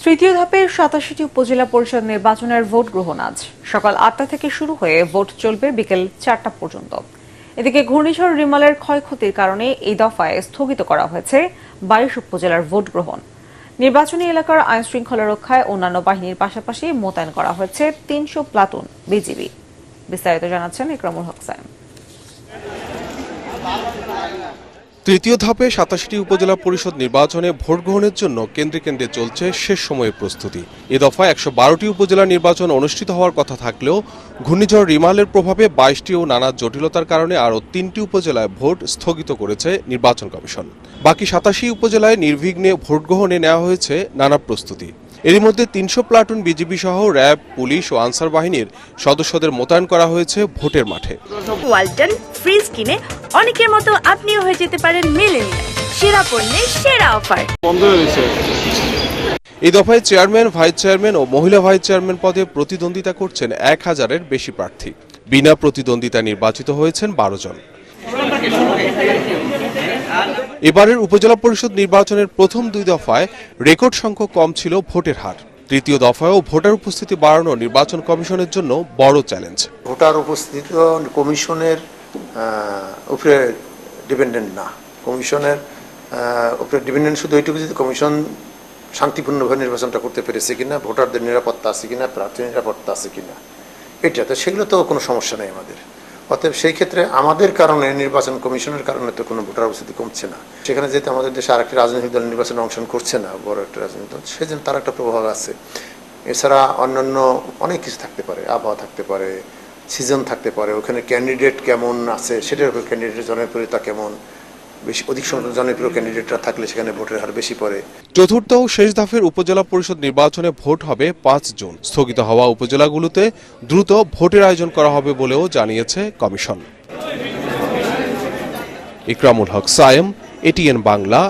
তৃতীয় ধাপের ৮৭টি উপজেলা পরিষদ নির্বাচনের ভোট গ্রহণ আজ সকাল ৮টা থেকে শুরু হয়ে ভোট চলবে বিকেল ৪টা পর্যন্ত। এদিকে ঘূর্ণিঝড় রিমালের ক্ষয়ক্ষতির কারণে এই দফায় স্থগিত করা হয়েছে ২২ উপজেলার ভোট গ্রহণ। নির্বাচনী এলাকার আইন শৃঙ্খলা রক্ষায় অন্যান্য বাহিনীর পাশাপাশি মোতায়েন করা হয়েছে ৩০০ প্লাটুন বিজিবি। বিস্তারিত জানাচ্ছেন ইকরামুল হক সায়েম। তৃতীয় ধাপে ৮৭টি উপজেলা পরিষদ নির্বাচনে ভোট গ্রহণের জন্য কেন্দ্রে কেন্দ্রে চলছে শেষ সময়ের প্রস্তুতি। এ দফায় ১১২টি উপজেলা নির্বাচন অনুষ্ঠিত হওয়ার কথা থাকলেও ঘূর্ণিঝড় রিমালের প্রভাবে ২২টি ও নানা জটিলতার কারণে আরও ৩টি উপজেলায় ভোট স্থগিত করেছে নির্বাচন কমিশন। বাকি ৮৭ উপজেলায় নির্বিঘ্নে ভোট গ্রহণে নেওয়া হয়েছে নানা প্রস্তুতি। এরই মধ্যে ৩০০ প্লাটুন বিজিবি সহ র্যাব, পুলিশ ও আনসার বাহিনীর সদস্যদের মোতায়েন করা হয়েছে ভোটের মাঠে। ওয়ালটন ফ্রিজ কিনে অনেকের মতো আপনিও হয়ে যেতে পারেন মিলেনিয়াল। সেরা পণ্যের সেরা অফার। এই দফায় চেয়ারম্যান, ভাইস চেয়ারম্যান ও মহিলা ভাইস চেয়ারম্যান পদে প্রতিদ্বন্দ্বিতা করছেন ১,০০০-এর বেশি প্রার্থী। বিনা প্রতিদ্বন্দ্বিতা নির্বাচিত হয়েছেন ১২ জন। এবারের উপজেলা পরিষদ নির্বাচনের প্রথম দুই দফায় রেকর্ড সংখ্যক কম ছিল ভোটের হার। তৃতীয় দফায়ও ভোটার উপস্থিতি বাড়ানো নির্বাচন কমিশনের জন্য বড় চ্যালেঞ্জ। ভোটার উপস্থিতি কমিশনের উপরে ডিপেন্ডেন্ট না, কমিশনের উপরে ডিপেন্ডেন্ট শুধু এইটুকু যে কমিশন শান্তিপূর্ণভাবে নির্বাচনটা করতে পেরেছে কিনা, ভোটারদের নিরাপত্তা আছে কিনা, প্রার্থীর নিরাপত্তা আছে কিনা, এটা তো সেগুলো তো কোনো সমস্যা নেই আমাদের। অতএব সেই ক্ষেত্রে আমাদের কারণে, নির্বাচন কমিশনের কারণে তো কোনো ভোটার উপস্থিতি কমছে না। সেখানে যেহেতু আমাদের দেশে আরেকটি রাজনৈতিক দল নির্বাচনে অংশগ্রহণ করছে না, বড় একটা রাজনৈতিক দল, সেজন্য তার একটা প্রভাব আছে। এছাড়া অন্যান্য অনেক কিছু থাকতে পারে, আবহাওয়া থাকতে পারে, সিজন থাকতে পারে, ওখানে ক্যান্ডিডেট কেমন আছে সেটার উপর, ক্যান্ডিডেটের জনপ্রিয়তা কেমন, বেশি অধিক সংখ্যক জনপ্রিয় ক্যান্ডিডেটরা থাকলে সেখানে ভোটের হার বেশি পড়ে। চতুর্থ ও শেষ ধাপের উপজেলা পরিষদ নির্বাচনে ভোট হবে ৫ জুন। স্থগিত হওয়া উপজেলাগুলোতে দ্রুত ভোটের আয়োজন করা হবে বলেও জানিয়েছে কমিশন। ইকরামুল হক সায়েম, এটিএন বাংলা,